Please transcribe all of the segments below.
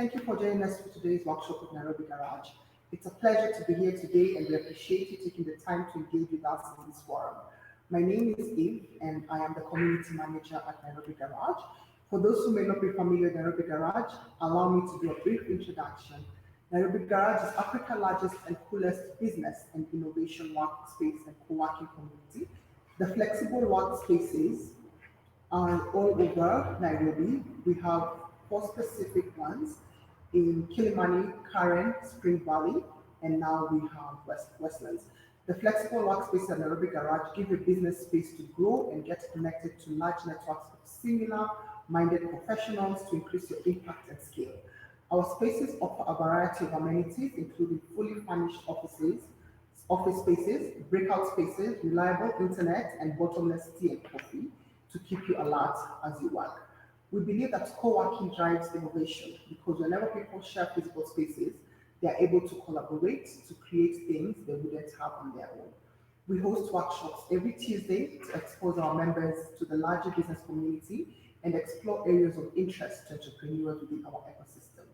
Thank you for joining us for today's workshop at Nairobi Garage. It's a pleasure to be here today, and we appreciate you taking the time to engage with us in this forum. My name is Eve, and I am the community manager at Nairobi Garage. For those who may not be familiar with Nairobi Garage, allow me to do a brief introduction. Nairobi Garage is Africa's largest and coolest business and innovation workspace and co-working community. The flexible workspaces are all over Nairobi. We have 4 specific ones in Kilimani, Karen, Spring Valley, and now we have Westlands. The flexible workspace at Nairobi Garage give a business space to grow and get connected to large networks of similar-minded professionals to increase your impact and scale. Our spaces offer a variety of amenities, including fully furnished office spaces, breakout spaces, reliable internet, and bottomless tea and coffee to keep you alert as you work. We believe that co-working drives innovation because whenever people share physical spaces, they are able to collaborate to create things they wouldn't have on their own. We host workshops every Tuesday to expose our members to the larger business community and explore areas of interest to entrepreneurs within our ecosystem.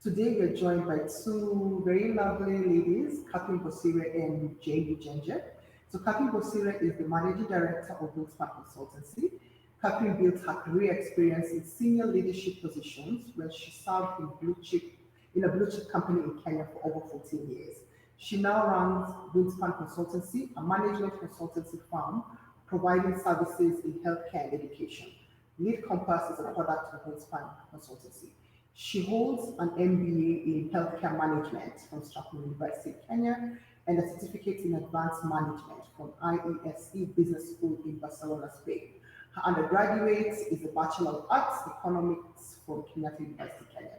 Today, we're joined by 2 very lovely ladies, Catherine Bosire and Jane Ginger. So Catherine Bosire is the Managing Director of Wingspan Consultancy. Catherine built her career experience in senior leadership positions where she served in a blue chip company in Kenya for over 14 years. She now runs Wingspan Consultancy, a management consultancy firm providing services in healthcare and education. Lead Compass is a product of Wingspan Consultancy. She holds an MBA in healthcare management from Strathmore University, Kenya, and a certificate in advanced management from IESE Business School in Barcelona, Spain. Her undergraduate is a Bachelor of Arts Economics from Kenyatta University, Kenya.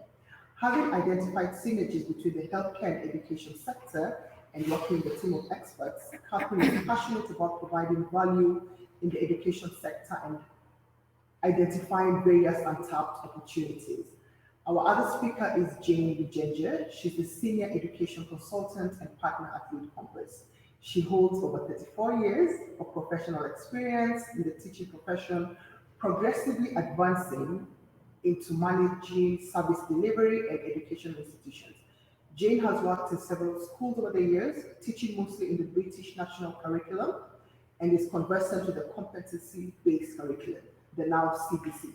Having identified synergies between the healthcare and education sector and working with a team of experts, Catherine is passionate about providing value in the education sector and identifying various untapped opportunities. Our other speaker is Jane Ginger. She's the Senior Education Consultant and Partner at Lead Compass. She holds over 34 years of professional experience in the teaching profession, progressively advancing into managing service delivery and educational institutions. Jane has worked in several schools over the years, teaching mostly in the British National Curriculum, and is conversant with the Competency-Based curriculum, the now CBC.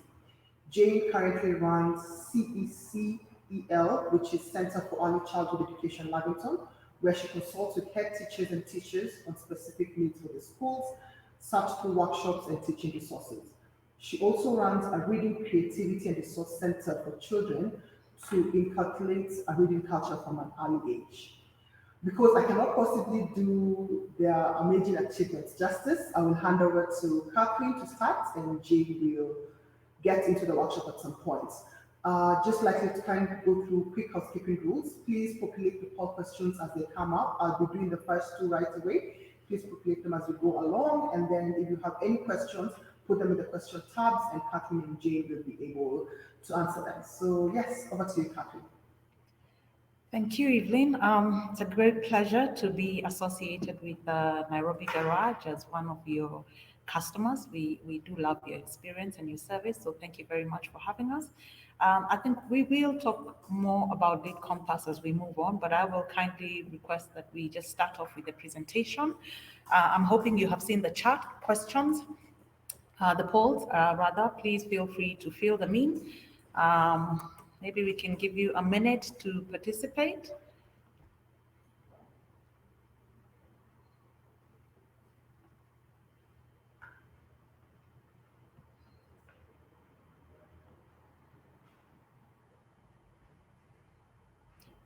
Jane currently runs CECEL, which is Center for Early Childhood Education Lavington, where she consults with head teachers and teachers on specific needs for the schools, serves through workshops and teaching resources. She also runs a reading creativity and resource center for children to inculcate a reading culture from an early age. Because I cannot possibly do their amazing achievements justice, I will hand over to Catherine to start, and Jane will get into the workshop at some point. Just like to kind of go through quick housekeeping rules. Please populate the poll questions as they come up. I'll be doing the first 2 right away. Please populate them as we go along, and then if you have any questions, put them in the question tabs, and Catherine and Jane will be able to answer them. So yes, over to you, Catherine. Thank you, Evelyn. It's a great pleasure to be associated with Nairobi Garage as one of your customers. We do love your experience and your service, so thank you very much for having us. I think we will talk more about Lead Compass as we move on, but I will kindly request that we just start off with the presentation. I'm hoping you have seen the chat questions, the polls, rather. Please feel free to fill them in. Maybe we can give you a minute to participate.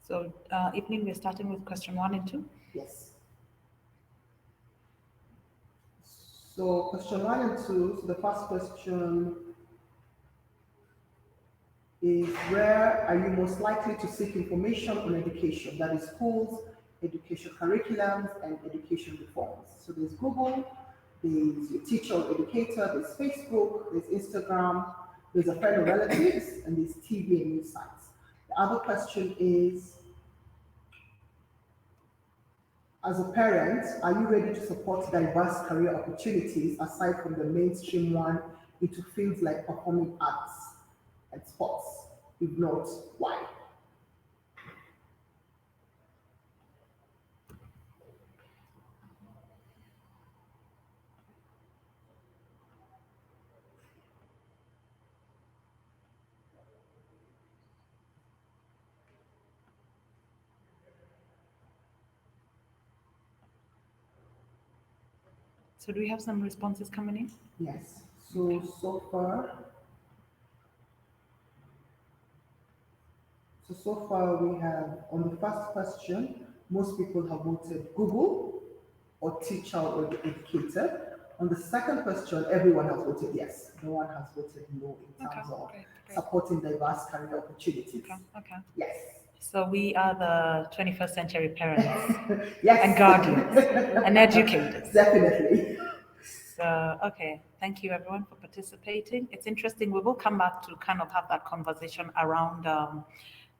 So, Evelyn, we're starting with question 1 and 2. Yes. So question 1 and 2, so the first question is, where are you most likely to seek information on education? That is schools, education curriculums, and education reforms. So there's Google, there's your teacher or educator, there's Facebook, there's Instagram, there's a friend or relatives, and there's TV and news sites. The other question is, as a parent, are you ready to support diverse career opportunities aside from the mainstream one into fields like performing arts and sports? If not, why? So do we have some responses coming in? Yes. So far we have, on the first question, most people have voted Google or teacher or the educator. On the second question, everyone has voted yes. No one has voted no in terms of Great. supporting diverse career opportunities. Okay. Yes. So we are the 21st century parents Yes. and guardians and educators. Definitely. So, okay, thank you everyone for participating. It's interesting. We will come back to kind of have that conversation around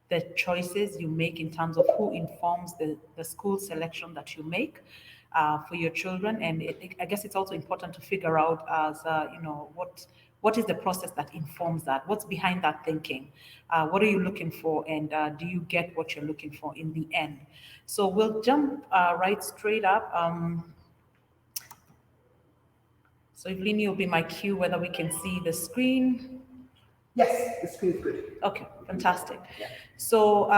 the choices you make in terms of who informs the school selection that you make for your children. And I guess it's also important to figure out as, what is the process that informs that? What's behind that thinking? What are you looking for? And do you get what you're looking for in the end? So we'll jump right straight up. So Evelyn, you'll be my cue whether we can see the screen. Yes, the screen is good. Okay, fantastic. Yeah. So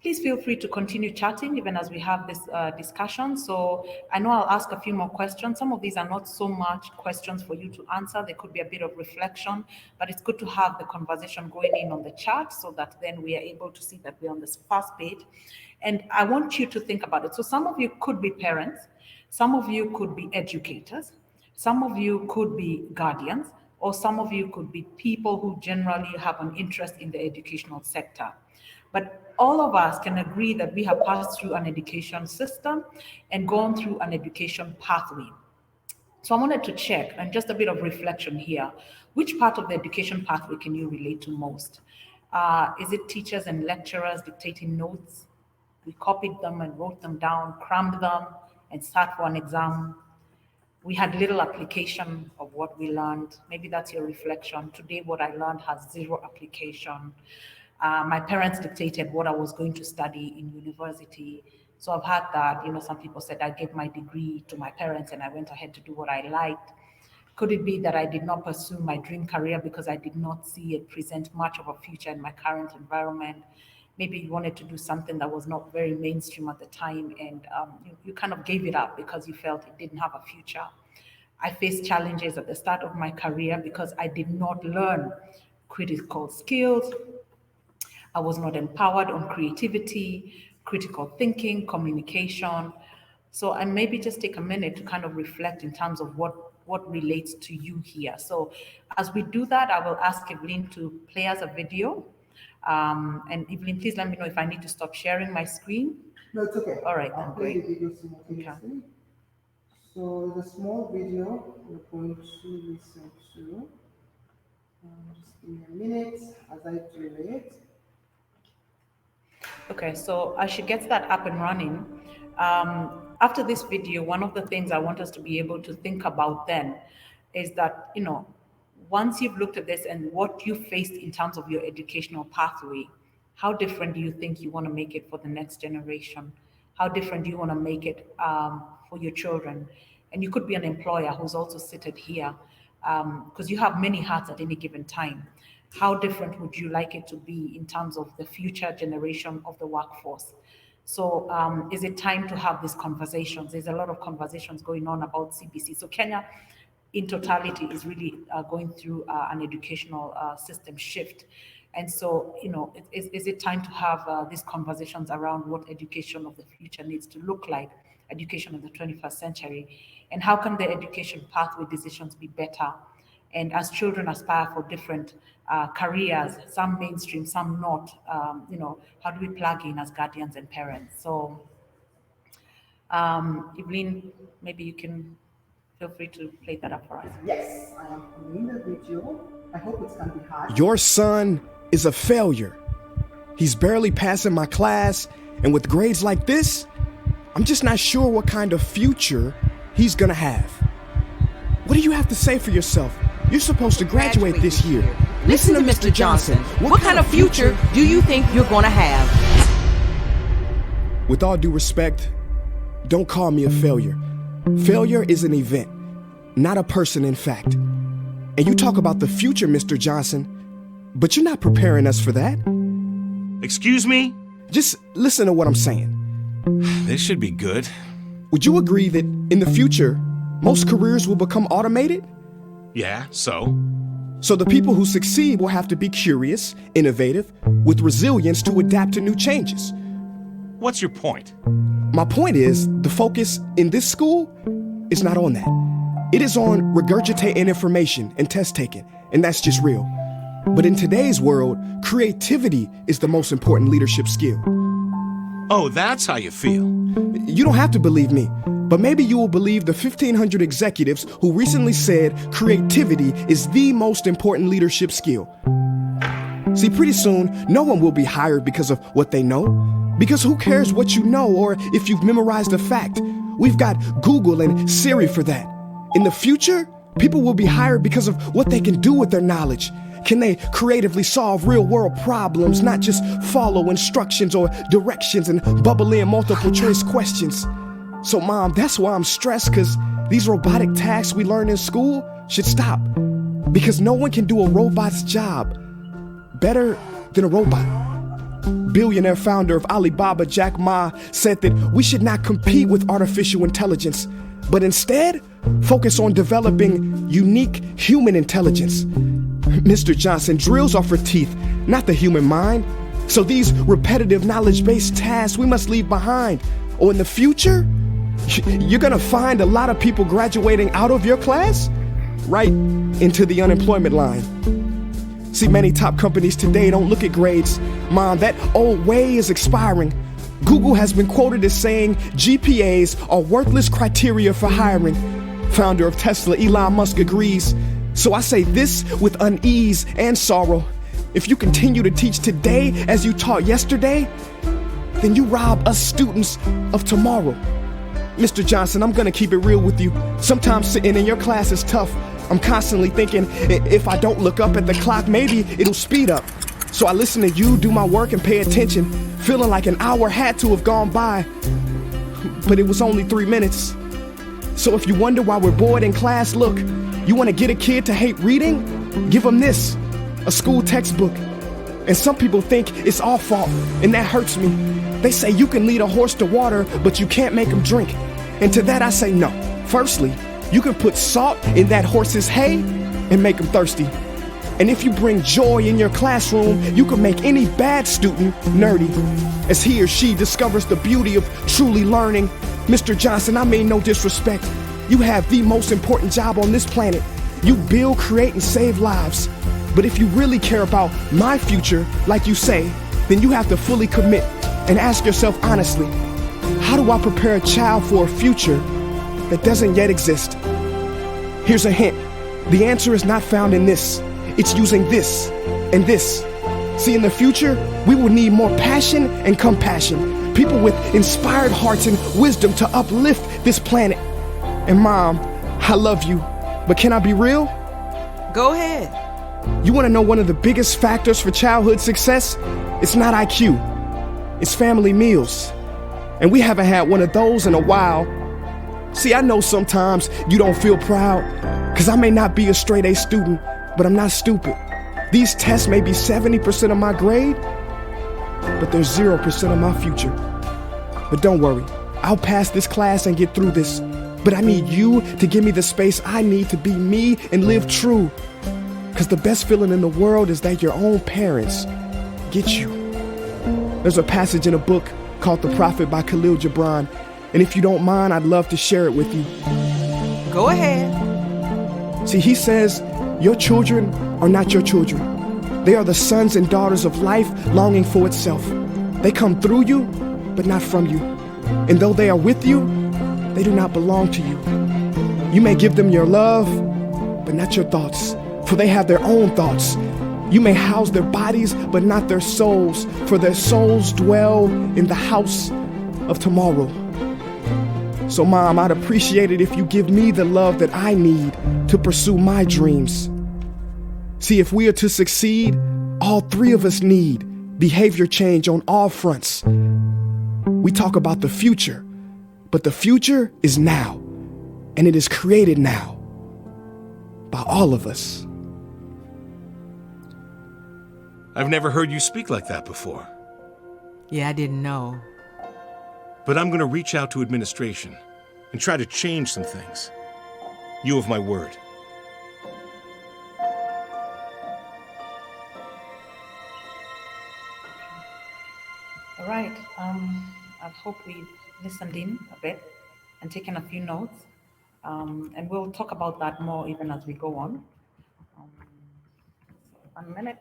please feel free to continue chatting even as we have this discussion. So I know I'll ask a few more questions. Some of these are not so much questions for you to answer. There could be a bit of reflection, but it's good to have the conversation going in on the chat so that then we are able to see that we're on this first page. And I want you to think about it. So some of you could be parents, some of you could be educators, some of you could be guardians, or some of you could be people who generally have an interest in the educational sector. But all of us can agree that we have passed through an education system and gone through an education pathway. So I wanted to check, and just a bit of reflection here, which part of the education pathway can you relate to most? Is it teachers and lecturers dictating notes? We copied them and wrote them down, crammed them, and sat for an exam. We had little application of what we learned. Maybe that's your reflection. Today, what I learned has zero application. My parents dictated what I was going to study in university. So I've had that, some people said I gave my degree to my parents and I went ahead to do what I liked. Could it be that I did not pursue my dream career because I did not see it present much of a future in my current environment? Maybe you wanted to do something that was not very mainstream at the time, and you kind of gave it up because you felt it didn't have a future. I faced challenges at the start of my career because I did not learn critical skills. I was not empowered on creativity, critical thinking, communication. So I maybe just take a minute to kind of reflect in terms of what relates to you here. So as we do that, I will ask Evelyn to play us a video. And Evelyn, please let me know if I need to stop sharing my screen. No, it's okay. All right, I'll then, play great. the video simultaneously. Okay. So the small video we're going to listen to. Just give me a minute as I do it. Okay, so as she gets that up and running, after this video, one of the things I want us to be able to think about then is that, once you've looked at this and what you faced in terms of your educational pathway, how different do you think you want to make it for the next generation? How different do you want to make it for your children? And you could be an employer who's also seated here because you have many hats at any given time. How different would you like it to be in terms of the future generation of the workforce? So is it time to have these conversations? There's a lot of conversations going on about CBC. So Kenya, in totality, is really going through an educational system shift. And so, is it time to have these conversations around what education of the future needs to look like, education of the 21st century, and how can the education pathway decisions be better? And as children aspire for different careers, some mainstream, some not, how do we plug in as guardians and parents? So, Evelyn, maybe you can feel free to play that up for us. Yes, I am playing the video. I hope it can be heard. Your son is a failure. He's barely passing my class, and with grades like this, I'm just not sure what kind of future he's gonna have. What do you have to say for yourself? You're supposed to graduate this year. Listen to Mr. Johnson. What kind of future do you think you're gonna have? With all due respect, don't call me a failure. Failure is an event, not a person, in fact. And you talk about the future, Mr. Johnson, but you're not preparing us for that. Excuse me? Just listen to what I'm saying. This should be good. Would you agree that in the future, Most careers will become automated. Yeah, so? So the people who succeed will have to be curious, innovative, with resilience to adapt to new changes. What's your point? My point is, the focus in this school is not on that. It is on regurgitating information and test taking, and that's just real. But in today's world, creativity is the most important leadership skill. Oh, that's how you feel. You don't have to believe me, but maybe you will believe the 1,500 executives who recently said creativity is the most important leadership skill. See, pretty soon, no one will be hired because of what they know. Because who cares what you know or if you've memorized a fact? We've got Google and Siri for that. In the future, people will be hired because of what they can do with their knowledge. Can they creatively solve real-world problems, not just follow instructions or directions and bubble in multiple choice questions? So, Mom, that's why I'm stressed, because these robotic tasks we learn in school should stop. Because no one can do a robot's job better than a robot. Billionaire founder of Alibaba, Jack Ma, said that we should not compete with artificial intelligence, but instead focus on developing unique human intelligence. Mr. Johnson, drills are for teeth, not the human mind. So these repetitive knowledge-based tasks we must leave behind. Or in the future, you're gonna find a lot of people graduating out of your class right into the unemployment line. See, many top companies today don't look at grades. Mom, that old way is expiring. Google has been quoted as saying GPAs are worthless criteria for hiring. Founder of Tesla, Elon Musk, agrees. So I say this with unease and sorrow. If you continue to teach today as you taught yesterday, then you rob us students of tomorrow. Mr. Johnson, I'm gonna keep it real with you. Sometimes sitting in your class is tough. I'm constantly thinking, if I don't look up at the clock, maybe it'll speed up. So I listen to you do my work and pay attention, feeling like an hour had to have gone by. But it was only 3 minutes. So if you wonder why we're bored in class, look, you wanna get a kid to hate reading? Give them this, a school textbook. And some people think it's our fault, and that hurts me. They say you can lead a horse to water, but you can't make him drink. And to that I say no. Firstly, you can put salt in that horse's hay and make him thirsty. And if you bring joy in your classroom, you can make any bad student nerdy. As he or she discovers the beauty of truly learning. Mr. Johnson, I mean no disrespect. You have the most important job on this planet. You build, create, and save lives. But if you really care about my future, like you say, then you have to fully commit and ask yourself honestly, how do I prepare a child for a future that doesn't yet exist? Here's a hint. The answer is not found in this. It's using this and this. See, in the future, we will need more passion and compassion. People with inspired hearts and wisdom to uplift this planet. And Mom, I love you, but can I be real? Go ahead. You want to know one of the biggest factors for childhood success? It's not IQ. It's family meals. And we haven't had one of those in a while. See, I know sometimes you don't feel proud, because I may not be a straight A student, but I'm not stupid. These tests may be 70% of my grade, but they're 0% of my future. But don't worry, I'll pass this class and get through this. But I need you to give me the space I need to be me and live true. Because the best feeling in the world is that your own parents get you. There's a passage in a book called The Prophet by Khalil Gibran. And if you don't mind, I'd love to share it with you. Go ahead. See, he says, your children are not your children. They are the sons and daughters of life longing for itself. They come through you, but not from you. And though they are with you, they do not belong to you. You may give them your love, but not your thoughts, for they have their own thoughts. You may house their bodies, but not their souls, for their souls dwell in the house of tomorrow. So, Mom, I'd appreciate it if you give me the love that I need to pursue my dreams. See, if we are to succeed, all three of us need behavior change on all fronts. We talk about the future, but the future is now, and it is created now by all of us. I've never heard you speak like that before. Yeah, I didn't know. But I'm going to reach out to administration and try to change some things. You have my word. All right. I hope we've listened in a bit and taken a few notes. And we'll talk about that more even as we go on. 1 minute.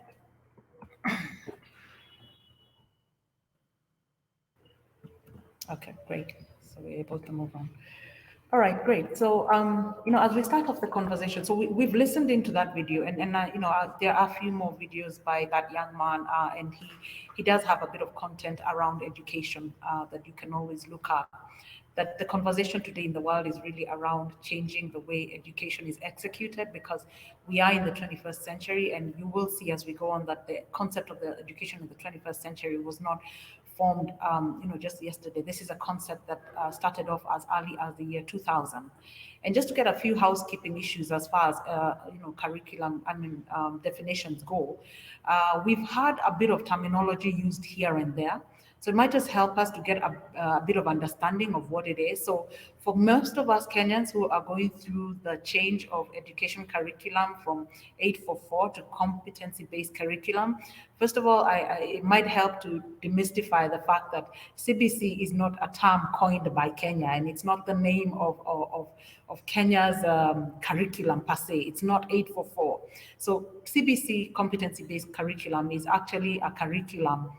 Okay, great. So we're able to move on. All right, great. So, as we start off the conversation, so we've listened into that video, and there are a few more videos by that young man, and he does have a bit of content around education that you can always look up. That the conversation today in the world is really around changing the way education is executed, because we are in the 21st century, and you will see as we go on that the concept of the education in the 21st century was not formed, just yesterday. This is a concept that started off as early as the year 2000. And just to get a few housekeeping issues as far as, curriculum, definitions go, we've had a bit of terminology used here and there. So it might just help us to get a bit of understanding of what it is. So for most of us Kenyans who are going through the change of education curriculum from 844 to competency-based curriculum, first of all, it might help to demystify the fact that CBC is not a term coined by Kenya, and it's not the name of Kenya's curriculum per se. It's not 844. So CBC, competency-based curriculum, is actually a curriculum.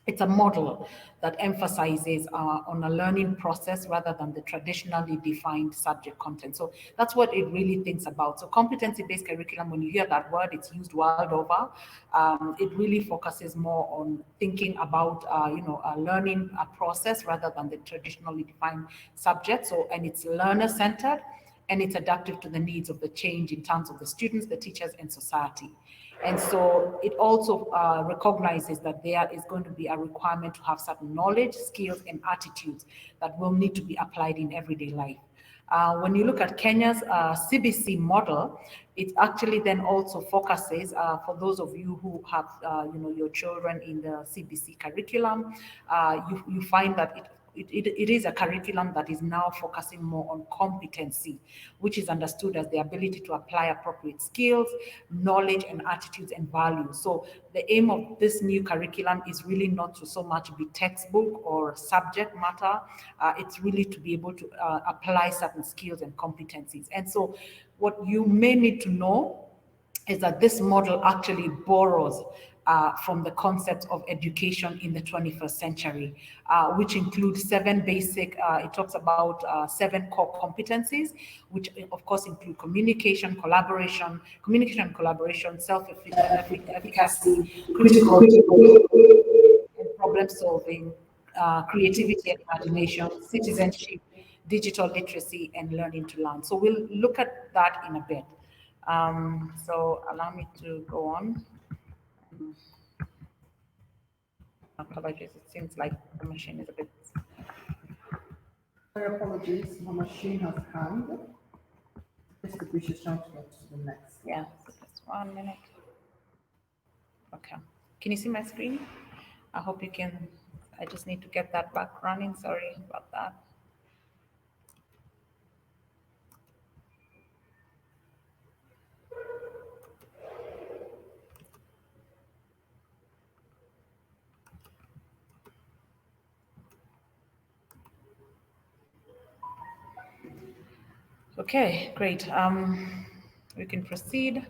It's a model that emphasizes on a learning process rather than the traditionally defined subject content. So that's what it really thinks about. So competency-based curriculum, when you hear that word, it's used world over. It really focuses more on thinking about, learning a process rather than the traditionally defined subject. So, and it's learner-centered, and it's adaptive to the needs of the change in terms of the students, the teachers, and society. And so it also recognizes that there is going to be a requirement to have certain knowledge, skills, and attitudes that will need to be applied in everyday life. When you look at Kenya's CBC model, it actually then also focuses, for those of you who have, your children in the CBC curriculum, you find that it is a curriculum that is now focusing more on competency, which is understood as the ability to apply appropriate skills, knowledge, and attitudes and values. So the aim of this new curriculum is really not to so much be textbook or subject matter. It's really to be able to apply certain skills and competencies. And so what you may need to know is that this model actually borrows from the concept of education in the 21st century, which includes 7 basic, it talks about 7 core competencies, which of course include communication, collaboration, self-efficacy, critical and problem solving, creativity and imagination, citizenship, digital literacy, and learning to learn. So we'll look at that in a bit. So allow me to go on. Apologies, it seems like the machine is a bit... Sorry, apologies, my machine has hanged. Basically, we should try to get to the next. Yeah, so just 1 minute. Okay. Can you see my screen? I hope you can. I just need to get that back running. Sorry about that. Okay, great. We can proceed.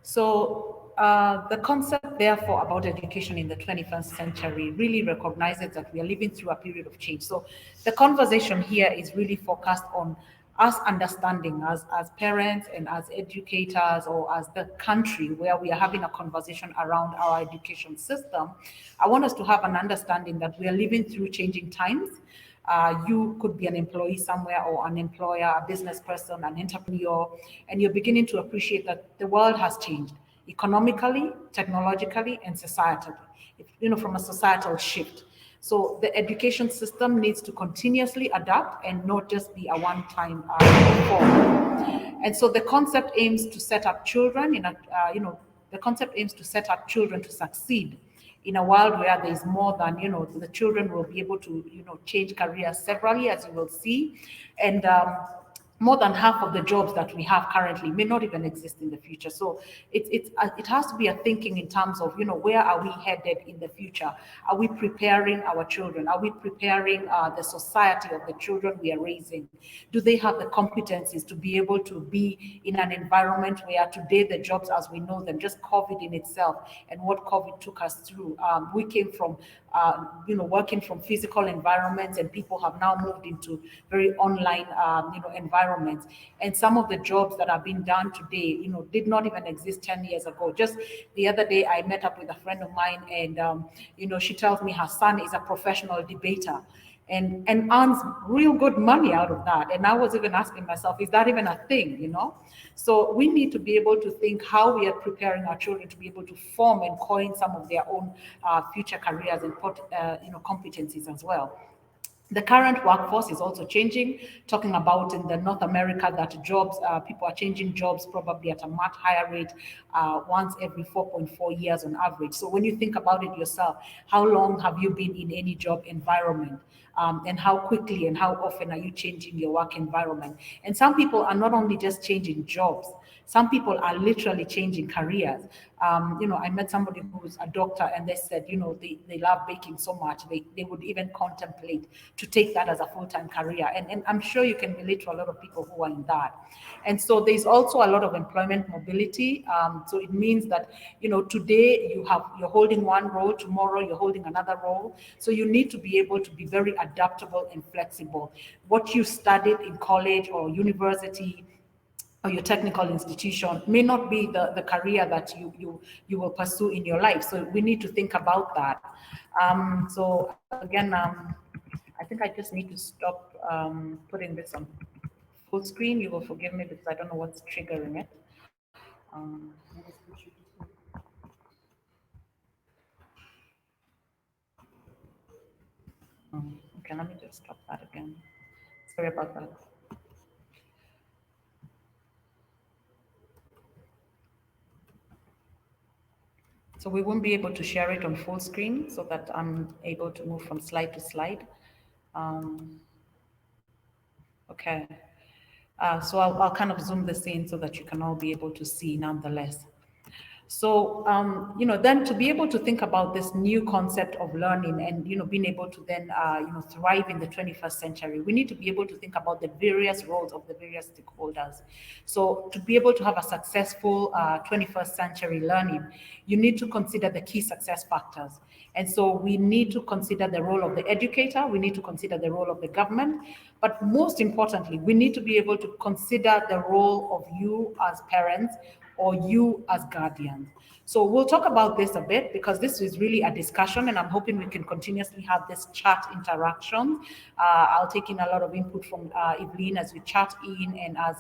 So the concept, therefore, about education in the 21st century really recognizes that we are living through a period of change. So the conversation here is really focused on us understanding as parents and as educators, or as the country where we are having a conversation around our education system. I want us to have an understanding that we are living through changing times. You could be an employee somewhere, or an employer, a business person, an entrepreneur, and you're beginning to appreciate that the world has changed economically, technologically, and societally, from a societal shift. So the education system needs to continuously adapt and not just be a one-time reform. And so the concept aims to set up children to succeed in a world where there is more than, the children will be able to, change careers severally, as you will see. And more than half of the jobs that we have currently may not even exist in the future. So it has to be a thinking in terms of, where are we headed in the future? Are we preparing our children? Are we preparing the society of the children we are raising? Do they have the competencies to be able to be in an environment where today the jobs as we know them, just COVID in itself and what COVID took us through, we came from working from physical environments, and people have now moved into very online, environments. And some of the jobs that are being done today, did not even exist 10 years ago. Just the other day, I met up with a friend of mine, and she tells me her son is a professional debater and earns real good money out of that. And I was even asking myself, is that even a thing, So we need to be able to think how we are preparing our children to be able to form and coin some of their own future careers and competencies as well. The current workforce is also changing, talking about in the North America that jobs, people are changing jobs probably at a much higher rate, once every 4.4 years on average. So when you think about it yourself, how long have you been in any job environment? And how quickly and how often are you changing your work environment? And some people are not only just changing jobs, some people are literally changing careers. I met somebody who's a doctor, and they said, they love baking so much, they would even contemplate to take that as a full-time career. And I'm sure you can relate to a lot of people who are in that. And so there's also a lot of employment mobility. So it means that, today you're holding one role, tomorrow you're holding another role. So you need to be able to be very adaptable and flexible. What you studied in college or university or your technical institution may not be the career that you will pursue in your life. So we need to think about that. So again, I think I just need to stop putting this on full screen. You will forgive me because I don't know what's triggering it. Okay, let me just stop that again. Sorry about that. So we won't be able to share it on full screen so that I'm able to move from slide to slide. Okay. So I'll kind of zoom this in so that you can all be able to see nonetheless. So, then to be able to think about this new concept of learning and, being able to then, thrive in the 21st century, we need to be able to think about the various roles of the various stakeholders. So to be able to have a successful 21st century learning, you need to consider the key success factors. And so we need to consider the role of the educator, we need to consider the role of the government, but most importantly, we need to be able to consider the role of you as parents or you as guardians. So we'll talk about this a bit because this is really a discussion, and I'm hoping we can continuously have this chat interaction. I'll take in a lot of input from Evelyn as we chat in, and as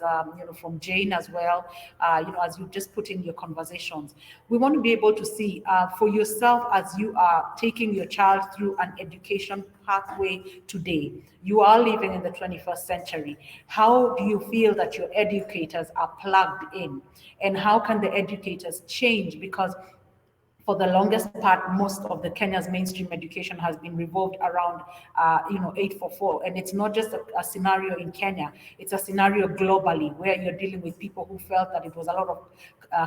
from Jane as well. As you just put in your conversations, we want to be able to see for yourself as you are taking your child through an education pathway today. You are living in the 21st century. How do you feel that your educators are plugged in? And how can the educators change? Because for the longest part, most of the Kenya's mainstream education has been revolved around, 844. And it's not just a scenario in Kenya, it's a scenario globally where you're dealing with people who felt that it was a lot of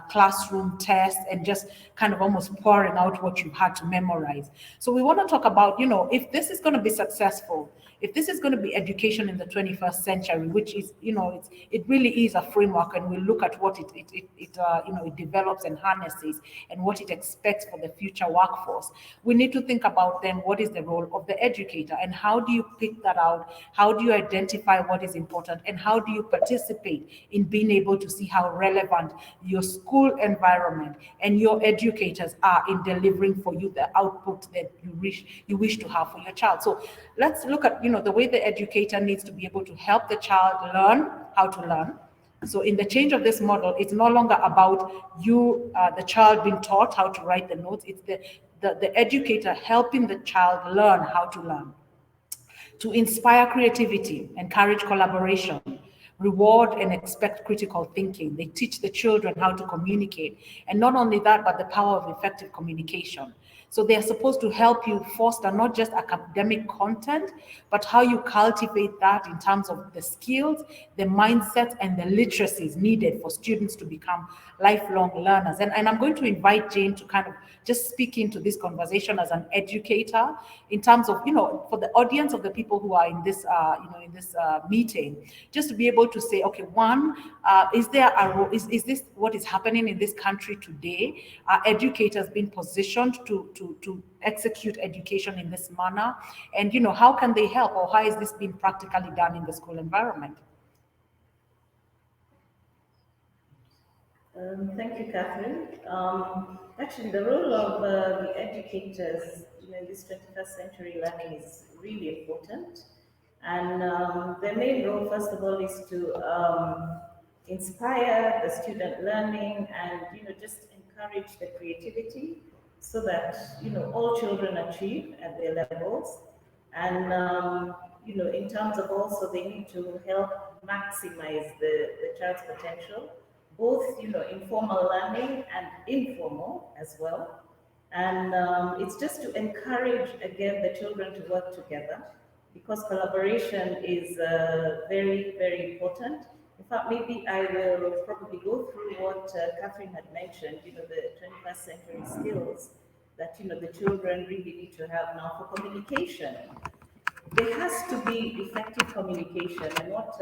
classroom tests and just kind of almost pouring out what you had to memorize. So we want to talk about, if this is going to be successful, if this is going to be education in the 21st century, which is, it really is a framework, and we look at what it develops and harnesses and what it expects for the future workforce, we need to think about then what is the role of the educator and how do you pick that out? How do you identify what is important, and how do you participate in being able to see how relevant your school environment and your educators are in delivering for you the output that you wish to have for your child. So let's look at the way the educator needs to be able to help the child learn how to learn. So in the change of this model, it's no longer about you, the child being taught how to write the notes. It's the educator helping the child learn how to learn. To inspire creativity, encourage collaboration, reward and expect critical thinking. They teach the children how to communicate. And not only that, but the power of effective communication. So they are supposed to help you foster not just academic content, but how you cultivate that in terms of the skills, the mindsets, and the literacies needed for students to become lifelong learners. And I'm going to invite Jane to kind of just speak into this conversation as an educator in terms of, for the audience of the people who are in this, in this meeting, just to be able to say, okay, one, is there a role, is this what is happening in this country today? Are educators being positioned to execute education in this manner? And, how can they help, or how is this being practically done in the school environment? Thank you, Catherine. Actually, the role of the educators in this 21st century learning is really important. And their main role, first of all, is to inspire the student learning and, just encourage the creativity so that, all children achieve at their levels. And, in terms of also they need to help maximize the child's potential, both, informal learning and informal as well. And it's just to encourage, again, the children to work together, because collaboration is very, very important. In fact, maybe I will probably go through what Catherine had mentioned, the 21st century skills that, the children really need to have now for communication. There has to be effective communication, and what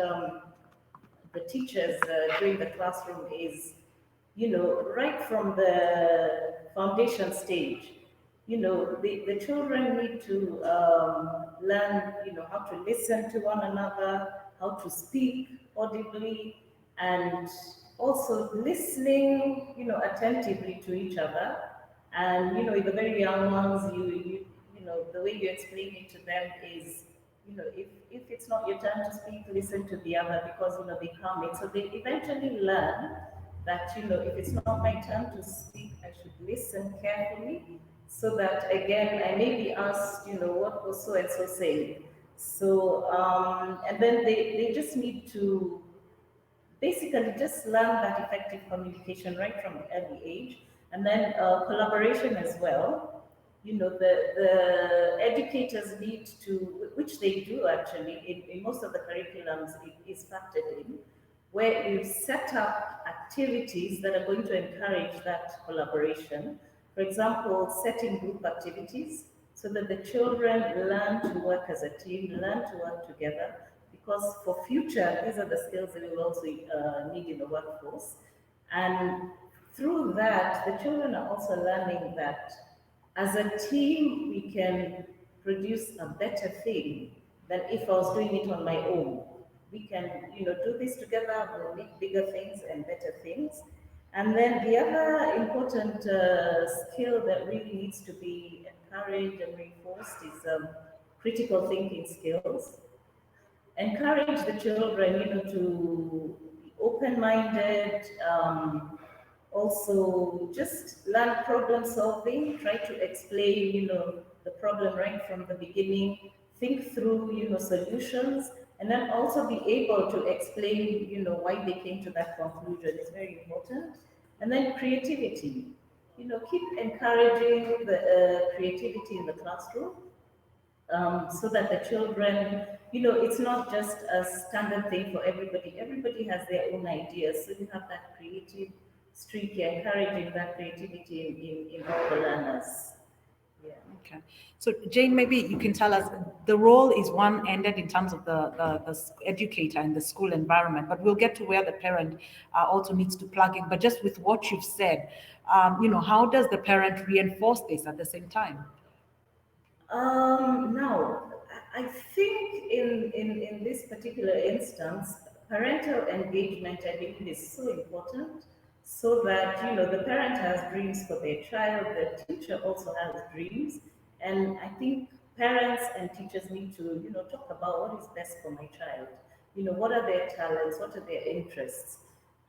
the teachers during the classroom is, right from the foundation stage, the children need to learn, how to listen to one another, how to speak audibly, and also listening, attentively to each other. And, with the very young ones, the way you explain it to them is, if it's not your turn to speak, listen to the other, because, they come in. So they eventually learn that, if it's not my turn to speak, I should listen carefully, so that, again, I may be asked, what was so-and-so saying. So, and then they just need to basically just learn that effective communication right from an early age. And then collaboration as well. The educators need to, which they do actually, in most of the curriculums, it is factored in, where you set up activities that are going to encourage that collaboration. For example, setting group activities so that the children learn to work as a team, learn to work together, because for future, these are the skills that we will also need in the workforce. And through that, the children are also learning that as a team, we can produce a better thing than if I was doing it on my own. We can, do this together, we'll make bigger things and better things. And then the other important skill that really needs to be encouraged and reinforced is critical thinking skills. Encourage the children, to be open-minded, also just learn problem solving, try to explain, the problem right from the beginning, think through, solutions, and then also be able to explain, why they came to that conclusion is very important. And then creativity, keep encouraging the creativity in the classroom, so that the children, it's not just a standard thing for everybody. Everybody has their own ideas, so you have that creative streak, encouraging that creativity in all the learners. Yeah. Okay. So Jane, maybe you can tell us, the role is one-ended in terms of the educator in the school environment, but we'll get to where the parent also needs to plug in. But just with what you've said, how does the parent reinforce this at the same time? Now, I think in this particular instance, parental engagement, I believe, is so important, so that, the parent has dreams for their child, the teacher also has dreams. And I think parents and teachers need to, talk about what is best for my child. What are their talents? What are their interests?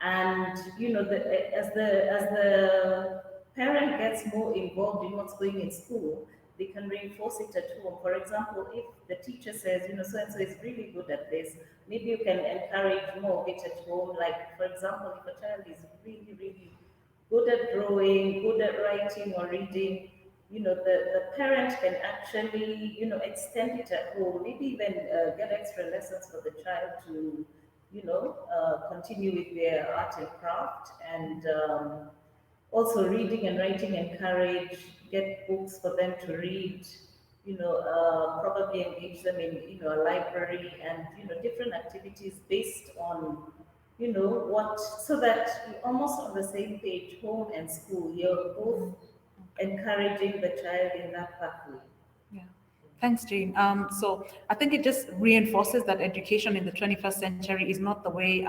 And, as the parent gets more involved in what's going in school, they can reinforce it at home. For example, if the teacher says, so-and-so is really good at this, maybe you can encourage more of it at home. Like, for example, if a child is really, really good at drawing, good at writing or reading, the parent can actually, extend it at home, maybe even get extra lessons for the child to, continue with their art and craft, and also reading and writing encourage, get books for them to read, probably engage them in, a library and, different activities based on, what, so that almost on the same page, home and school, you're both encouraging the child in that pathway. Yeah. Thanks, Jane. So I think it just reinforces that education in the 21st century is not the way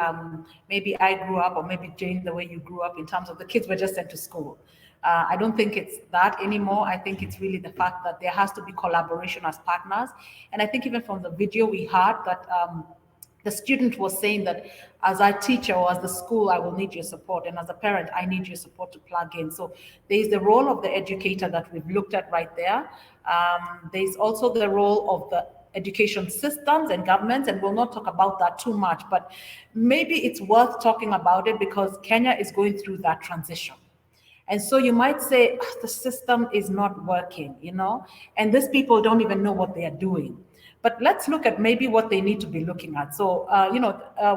maybe I grew up, or maybe Jane, the way you grew up, in terms of the kids were just sent to school. I don't think it's that anymore. I think it's really the fact that there has to be collaboration as partners. And I think even from the video we heard that the student was saying that as a teacher or as the school, I will need your support. And as a parent, I need your support to plug in. So there's the role of the educator that we've looked at right there. There's also the role of the education systems and governments, and we'll not talk about that too much, but maybe it's worth talking about it because Kenya is going through that transition. And so you might say, the system is not working, and these people don't even know what they are doing. But let's look at maybe what they need to be looking at. So,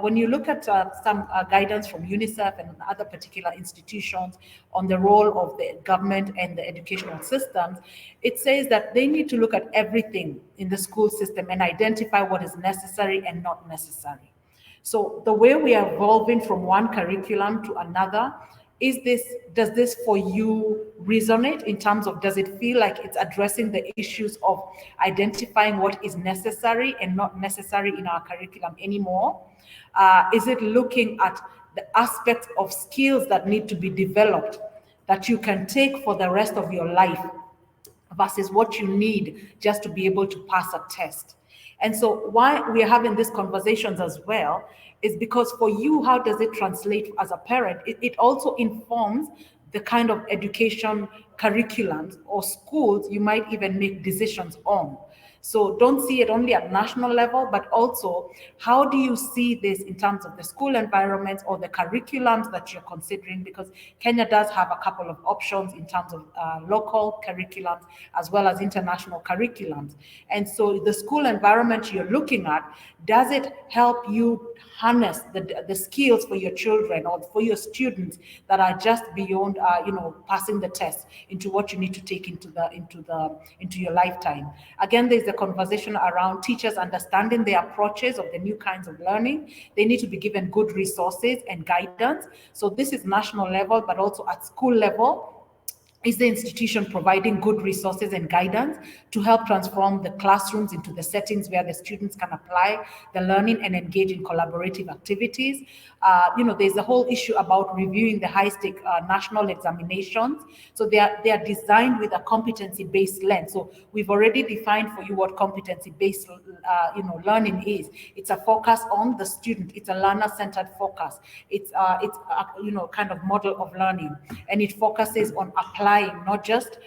when you look at some guidance from UNICEF and other particular institutions on the role of the government and the educational systems, it says that they need to look at everything in the school system and identify what is necessary and not necessary. So the way we are evolving from one curriculum to another, does this for you resonate in terms of, does it feel like it's addressing the issues of identifying what is necessary and not necessary in our curriculum anymore? Is it looking at the aspects of skills that need to be developed that you can take for the rest of your life versus what you need just to be able to pass a test? And so why we are having these conversations as well is because for you, how does it translate as a parent? It also informs the kind of education curriculums or schools you might even make decisions on. So don't see it only at national level, but also how do you see this in terms of the school environments or the curriculums that you're considering? Because Kenya does have a couple of options in terms of local curriculums as well as international curriculums. And so the school environment you're looking at, does it help you harness the skills for your children or for your students that are just beyond passing the test into what you need to take into your lifetime? Again, there's the conversation around teachers understanding the approaches of the new kinds of learning. They need to be given good resources and guidance. So this is national level, but also at school level. Is the institution providing good resources and guidance to help transform the classrooms into the settings where the students can apply the learning and engage in collaborative activities? There's a whole issue about reviewing the high-stake national examinations. So they are designed with a competency-based lens. So we've already defined for you what competency-based learning is. It's a focus on the student. It's a learner-centered focus. It's kind of model of learning, and it focuses on applying, not just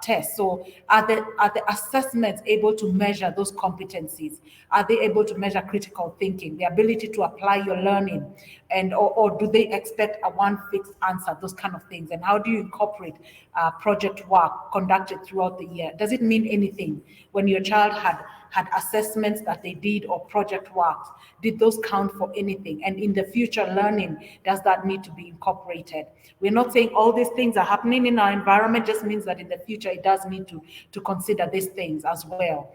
tests. So are the assessments able to measure those competencies? Are they able to measure critical thinking, the ability to apply your learning? And or do they expect a one fixed answer, those kind of things? And how do you incorporate project work conducted throughout the year? Does it mean anything when your child had assessments that they did or project works? Did those count for anything? And in the future learning, does that need to be incorporated? We're not saying all these things are happening in our environment, just means that in the future it does need to consider these things as well.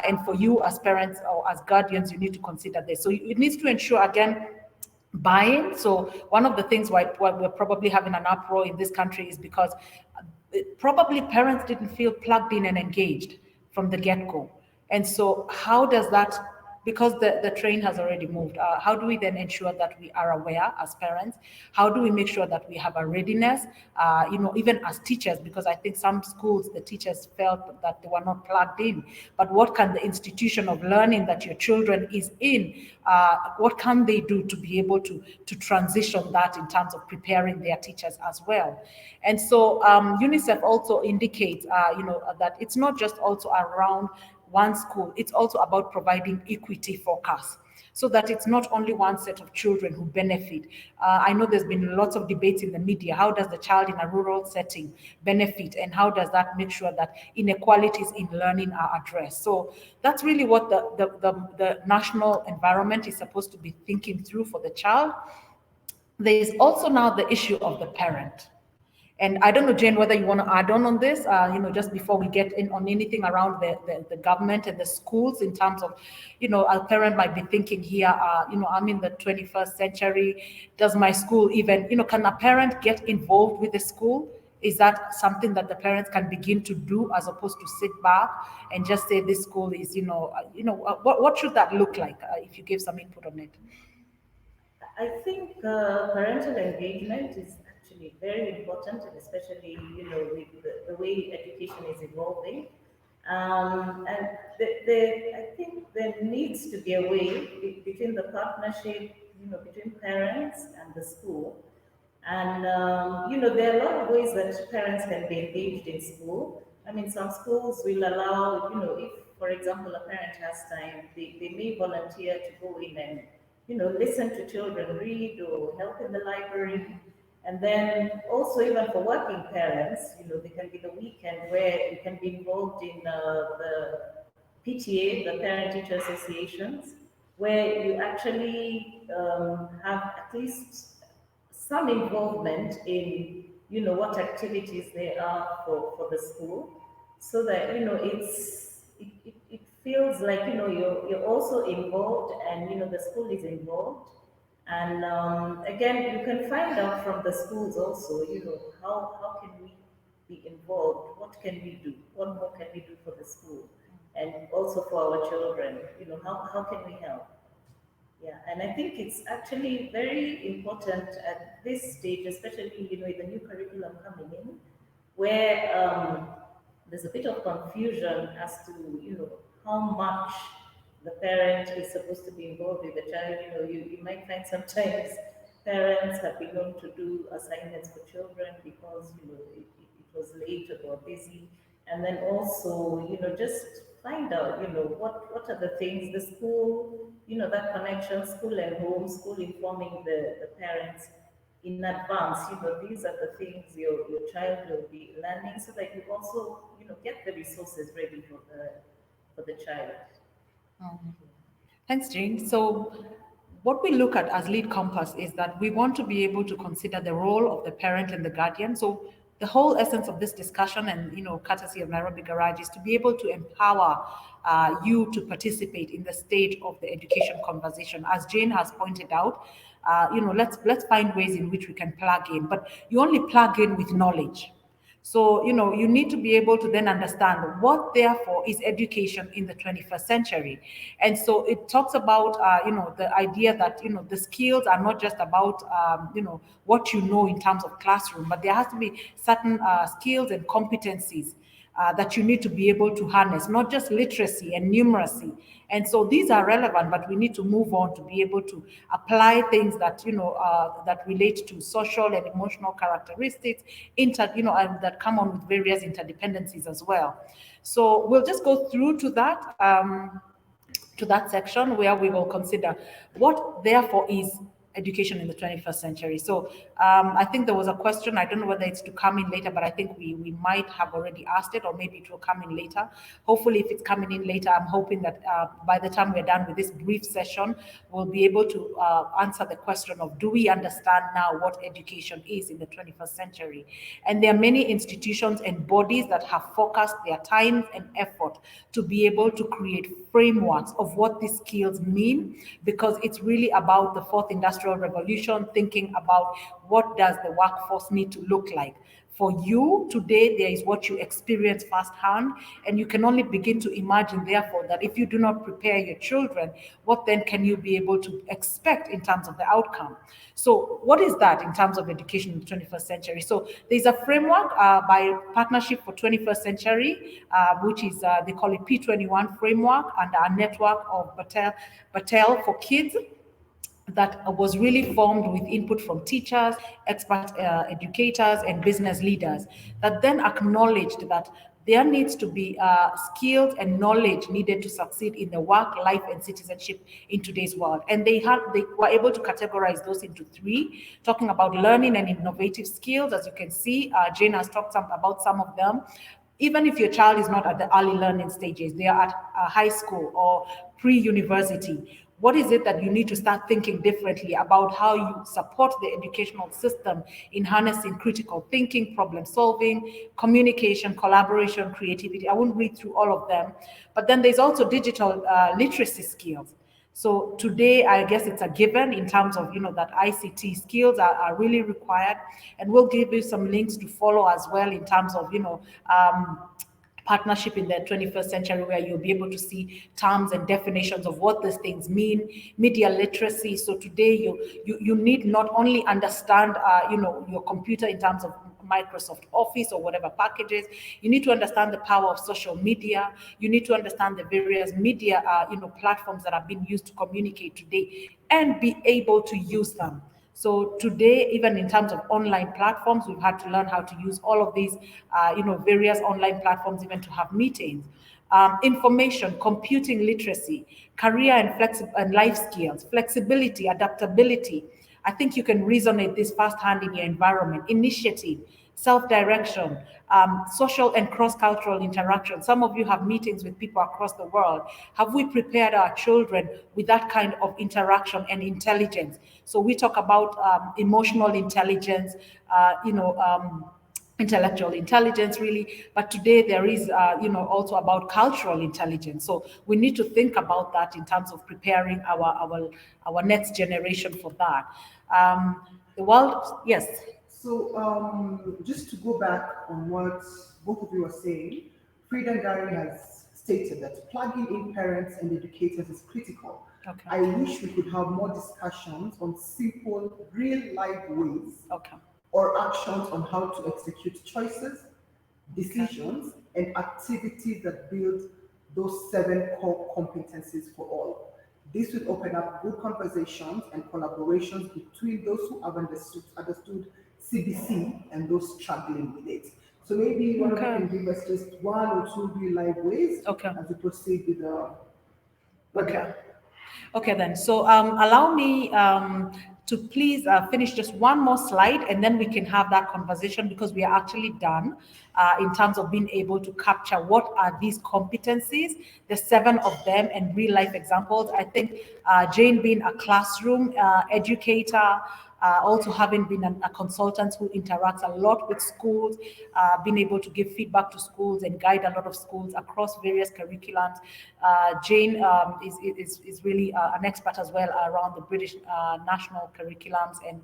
And for you as parents or as guardians, you need to consider this. So it needs to ensure, again, buy-in. So one of the things why we're probably having an uproar in this country is because probably parents didn't feel plugged in and engaged from the get-go. And so how does that, because the train has already moved, how do we then ensure that we are aware as parents? How do we make sure that we have a readiness, even as teachers? Because I think some schools, the teachers felt that they were not plugged in. But what can the institution of learning that your children is in, what can they do to be able to transition that in terms of preparing their teachers as well? And so UNICEF also indicates, that it's not just also around one school, it's also about providing equity focus. so that it's not only one set of children who benefit. I know there's been lots of debates in the media. How does the child in a rural setting benefit, and how does that make sure that inequalities in learning are addressed? So that's really what the national environment is supposed to be thinking through for the child. There is also now the issue of the parent. And I don't know, Jane, whether you want to add on this, just before we get in on anything around the government and the schools in terms of, a parent might be thinking here, I'm in the 21st century. Does my school even, can a parent get involved with the school? Is that something that the parents can begin to do as opposed to sit back and just say this school is, what should that look like if you give some input on it? I think parental engagement is actually very important, and especially with the way education is evolving. And I think there needs to be a way between the partnership, between parents and the school. And there are a lot of ways that parents can be engaged in school. I mean, some schools will allow, if, for example, a parent has time, they may volunteer to go in and listen to children read or help in the library. And then also even for working parents, there can be the weekend where you can be involved in the PTA, the Parent-Teacher Associations, where you actually have at least some involvement in, what activities there are for the school, so that, it feels like, you're also involved, and, the school is involved. And again, you can find out from the schools also, how can we be involved? What can we do? What more can we do for the school? And also for our children, how can we help? Yeah, and I think it's actually very important at this stage, especially, with the new curriculum coming in, where there's a bit of confusion as to, how much the parent is supposed to be involved with the child. You might find sometimes parents have been known to do assignments for children because, it was late or busy. And then also, just find out, what are the things the school, that connection, school and home, school informing the parents in advance, these are the things your child will be learning, so that you also, get the resources ready for the child. Thanks, Jane. So what we look at as Lead Compass is that we want to be able to consider the role of the parent and the guardian. So the whole essence of this discussion, and courtesy of Nairobi Garage, is to be able to empower you to participate in the stage of the education conversation. As Jane has pointed out, let's find ways in which we can plug in, but you only plug in with knowledge. So, you need to be able to then understand what, therefore, is education in the 21st century. And so it talks about, the idea that, the skills are not just about, what you know in terms of classroom, but there has to be certain skills and competencies that you need to be able to harness, not just literacy and numeracy. And so these are relevant, but we need to move on to be able to apply things that, that relate to social and emotional characteristics, and that come on with various interdependencies as well. So we'll just go through to that section where we will consider what, therefore, is education in the 21st century. So I think there was a question, I don't know whether it's to come in later, but I think we might have already asked it, or maybe it will come in later. Hopefully, if it's coming in later, I'm hoping that by the time we're done with this brief session, we'll be able to answer the question of, do we understand now what education is in the 21st century? And there are many institutions and bodies that have focused their time and effort to be able to create frameworks of what these skills mean, because it's really about the fourth industrial revolution, thinking about what does the workforce need to look like. For you today, there is what you experience firsthand, and you can only begin to imagine, therefore, that if you do not prepare your children, what then can you be able to expect in terms of the outcome? So what is that in terms of education in the 21st century? So there's a framework by Partnership for 21st Century, which is, they call it P21 framework, and our network of Battelle for Kids. that was really formed with input from teachers, expert educators, and business leaders that then acknowledged that there needs to be skills and knowledge needed to succeed in the work, life, and citizenship in today's world. And they were able to categorize those into three, talking about learning and innovative skills. As you can see, Jane has talked about some of them. Even if your child is not at the early learning stages, they are at high school or pre-university, what is it that you need to start thinking differently about how you support the educational system in harnessing critical thinking, problem solving, communication, collaboration, creativity? I won't read through all of them, but then there's also digital literacy skills. So today, I guess it's a given in terms of, that ICT skills are really required. And we'll give you some links to follow as well in terms of, partnership in the 21st century, where you'll be able to see terms and definitions of what these things mean. Media literacy. So today you need not only understand your computer in terms of Microsoft Office or whatever packages, you need to understand the power of social media. You need to understand the various media platforms that are being used to communicate today and be able to use them. So today, even in terms of online platforms, we've had to learn how to use all of these, various online platforms, even to have meetings. Information, computing literacy, career and life skills, flexibility, adaptability. I think you can resonate this firsthand in your environment. Initiative, self-direction, social and cross-cultural interaction. Some of you have meetings with people across the world. Have we prepared our children with that kind of interaction and intelligence? So we talk about emotional intelligence, intellectual intelligence, really, but today there is also about cultural intelligence. So we need to think about that in terms of preparing our next generation for that. The world, yes. So just to go back on what both of you are saying, Frida Gary has stated that plugging in parents and educators is critical. Okay. I wish we could have more discussions on simple, real-life ways or actions on how to execute choices, decisions, and activities that build those 7 core competencies for all. This will open up good conversations and collaborations between those who have understood CBC and those struggling with it. So maybe one of you can give us just 1 or 2 real-life ways as we proceed with the... Okay, then. So allow me to please finish just one more slide, and then we can have that conversation, because we are actually done in terms of being able to capture what are these competencies, the 7 of them, and real life examples. I think Jane being a classroom educator, also having been a consultant who interacts a lot with schools, being able to give feedback to schools and guide a lot of schools across various curriculums. Jane is really an expert as well around the British national curriculums and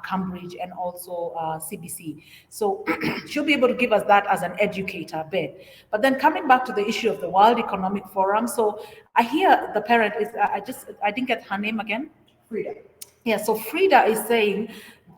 Cambridge and also CBC. So she'll be able to give us that as an educator bit. But then coming back to the issue of the World Economic Forum, so I hear the parent is, I didn't get her name again. Frida. Yeah, so Frida is saying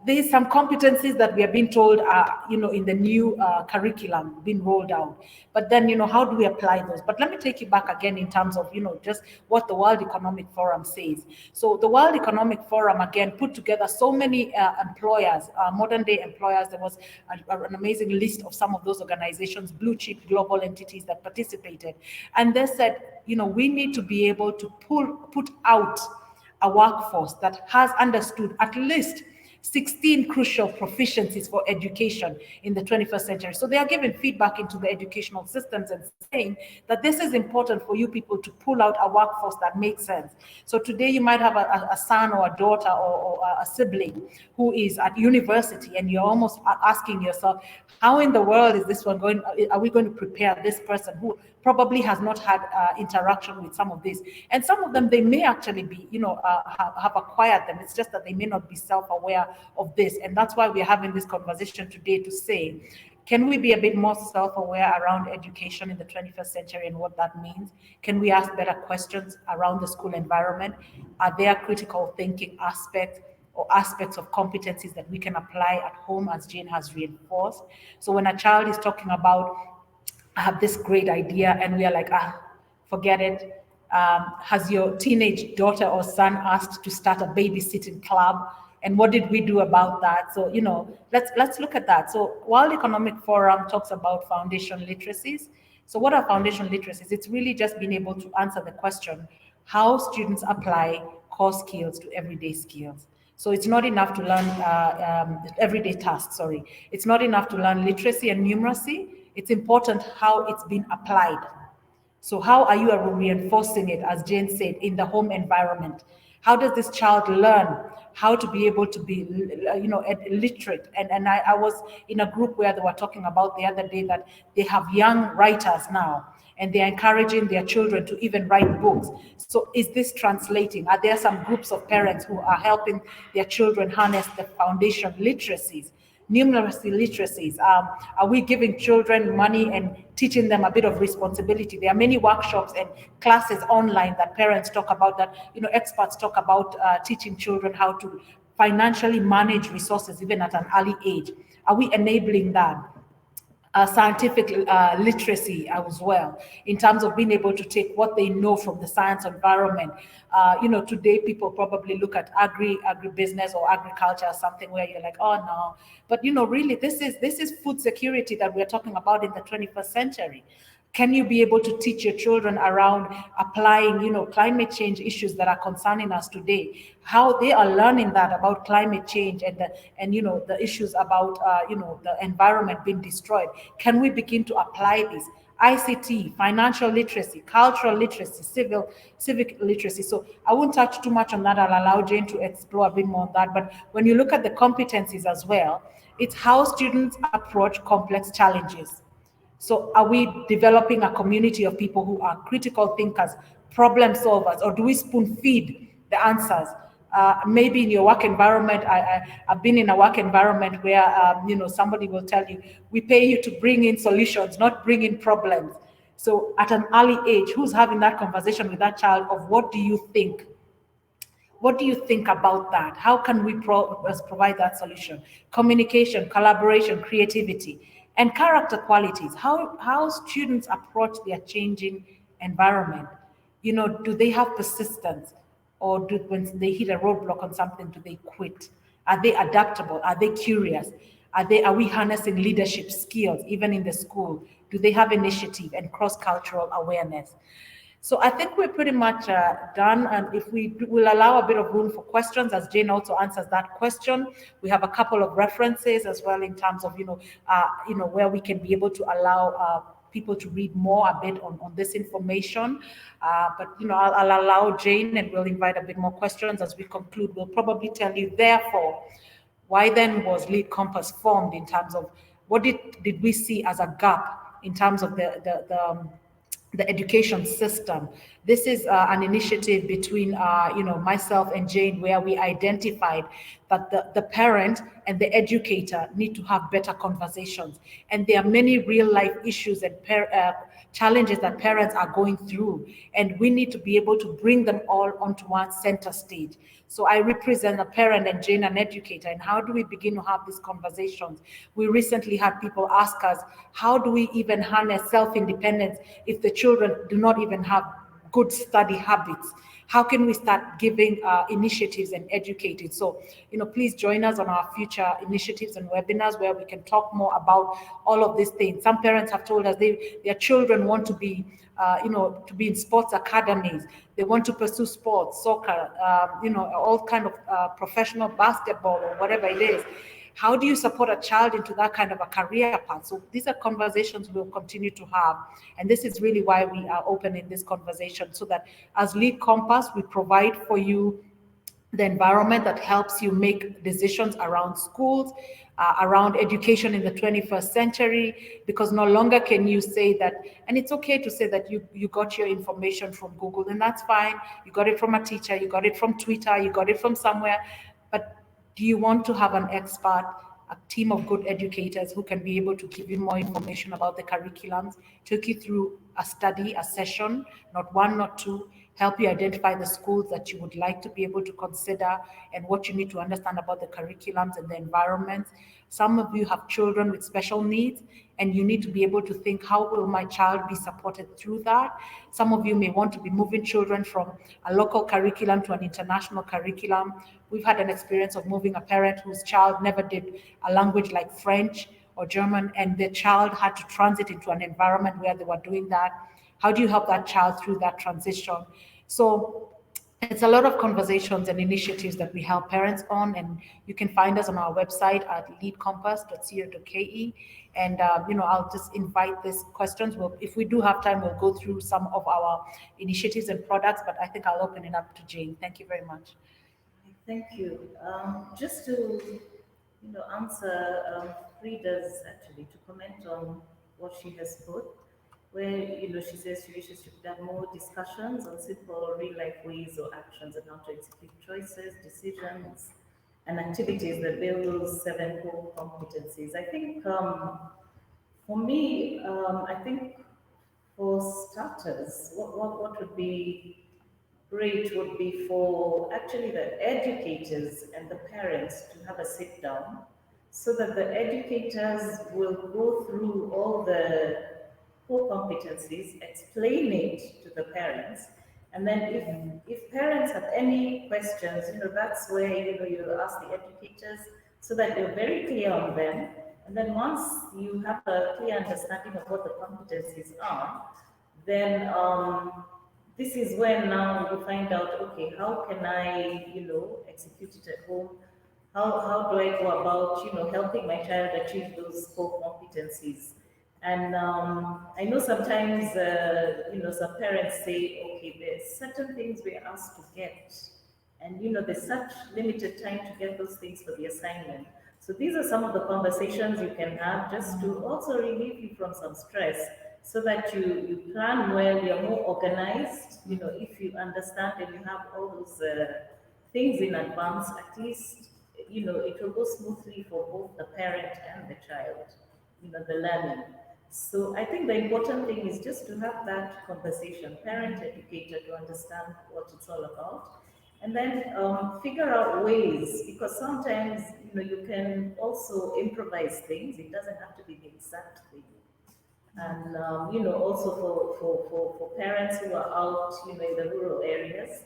there's some competencies that we are being told are, in the new curriculum being rolled out. But then, how do we apply those? But let me take you back again in terms of, just what the World Economic Forum says. So the World Economic Forum, again, put together so many employers, modern day employers. There was an amazing list of some of those organizations, blue chip global entities that participated. And they said, we need to be able to put out a workforce that has understood at least 16 crucial proficiencies for education in the 21st century. So they are giving feedback into the educational systems and saying that this is important for you people to pull out a workforce that makes sense. So today you might have a son or a daughter or a sibling who is at university, and you're almost asking yourself, how in the world is this one going, are we going to prepare this person who probably has not had interaction with some of this? And some of them, they may actually be, have acquired them. It's just that they may not be self-aware of this. And that's why we're having this conversation today to say, can we be a bit more self-aware around education in the 21st century and what that means? Can we ask better questions around the school environment? Are there critical thinking aspects or aspects of competencies that we can apply at home, as Jane has reinforced? So when a child is talking about, I have this great idea, and we are like, forget it. Has your teenage daughter or son asked to start a babysitting club? And what did we do about that? So, let's look at that. So World Economic Forum talks about foundation literacies. So what are foundation literacies? It's really just being able to answer the question, how students apply core skills to everyday skills. So it's not enough to learn everyday tasks, sorry. It's not enough to learn literacy and numeracy. It's important how it's been applied. So how are you reinforcing it, as Jane said, in the home environment? How does this child learn how to be able to be, literate? And I was in a group where they were talking about the other day that they have young writers now, and they're encouraging their children to even write books. So is this translating? Are there some groups of parents who are helping their children harness the foundation literacies? Numeracy literacies. Are we giving children money and teaching them a bit of responsibility? There are many workshops and classes online that parents talk about, that experts talk about, teaching children how to financially manage resources even at an early age. Are we enabling that? Scientific literacy as well, in terms of being able to take what they know from the science environment. Today people probably look at agribusiness or agriculture as something where you're like, oh no, but really this is food security that we're talking about in the 21st century. Can you be able to teach your children around applying, climate change issues that are concerning us today, how they are learning that about climate change and the issues about, the environment being destroyed? Can we begin to apply this? ICT, financial literacy, cultural literacy, civic literacy. So I won't touch too much on that. I'll allow Jane to explore a bit more on that. But when you look at the competencies as well, it's how students approach complex challenges. So are we developing a community of people who are critical thinkers, problem solvers, or do we spoon feed the answers? Maybe in your work environment, I've been in a work environment where, somebody will tell you, we pay you to bring in solutions, not bring in problems. So at an early age, who's having that conversation with that child of what do you think? What do you think about that? How can we provide that solution? Communication, collaboration, creativity, and character qualities. How students approach their changing environment. Do they have persistence, or when they hit a roadblock on something, do they quit? Are they adaptable? Are they curious? Are we harnessing leadership skills even in the school? Do they have initiative and cross-cultural awareness? So I think we're pretty much done, and if we will allow a bit of room for questions, as Jane also answers that question, we have a couple of references as well in terms of where we can be able to allow people to read more a bit on this information. But I'll allow Jane, and we'll invite a bit more questions as we conclude. We'll probably tell you, therefore, why then was Lead Compass formed, in terms of what did we see as a gap in terms of the education system. This is an initiative between myself and Jane, where we identified that the parent and the educator need to have better conversations. And there are many real life issues and challenges that parents are going through, and we need to be able to bring them all onto one center stage. So I represent a parent and Jane an educator, and how do we begin to have these conversations? We recently had people ask us, how do we even harness self-independence if the children do not even have good study habits? How can we start giving initiatives and educating? So, please join us on our future initiatives and webinars where we can talk more about all of these things. Some parents have told us their children want to be, to be in sports academies. They want to pursue sports, soccer, all kind of professional basketball or whatever it is. How do you support a child into that kind of a career path? So these are conversations we'll continue to have. And this is really why we are open in this conversation, so that as Lead Compass, we provide for you the environment that helps you make decisions around schools, around education in the 21st century, because no longer can you say that, and it's okay to say that you got your information from Google, and that's fine. You got it from a teacher, you got it from Twitter, you got it from somewhere, but do you want to have an expert, a team of good educators who can be able to give you more information about the curriculums, take you through a study, a session, not one, not two, help you identify the schools that you would like to be able to consider and what you need to understand about the curriculums and the environments. Some of you have children with special needs, and you need to be able to think, how will my child be supported through that? Some of you may want to be moving children from a local curriculum to an international curriculum. We've had an experience of moving a parent whose child never did a language like French or German, and the child had to transit into an environment where they were doing that. How do you help that child through that transition? So it's a lot of conversations and initiatives that we help parents on, and you can find us on our website at leadcompass.co.ke. And I'll just invite these questions. If we do have time, we'll go through some of our initiatives and products, but I think I'll open it up to Jane. Thank you very much. Thank you. Just to answer Frida's, actually, to comment on what she has put, where she says she wishes to have more discussions on simple real life ways or actions and how to execute choices, decisions, and activities that build those 7 core competencies. I think for me, I think for starters, what would be great would be for actually the educators and the parents to have a sit down, so that the educators will go through all the core competencies, explain it to the parents, and then if parents have any questions, that's where you ask the educators, so that you're very clear on them. And then once you have a clear understanding of what the competencies are, then this is when now you find out, okay, how can I, execute it at home? How do I go about, helping my child achieve those core competencies? And I know sometimes, some parents say, okay, there's certain things we're asked to get, and there's such limited time to get those things for the assignment. So these are some of the conversations you can have just to also relieve you from some stress, so that you plan well, you're more organized. If you understand and you have all those things in advance, at least, it will go smoothly for both the parent and the child, the learning. So I think the important thing is just to have that conversation, parent-educator, to understand what it's all about. And then figure out ways, because sometimes, you can also improvise things. It doesn't have to be the exact thing. And, also for parents who are out, in the rural areas,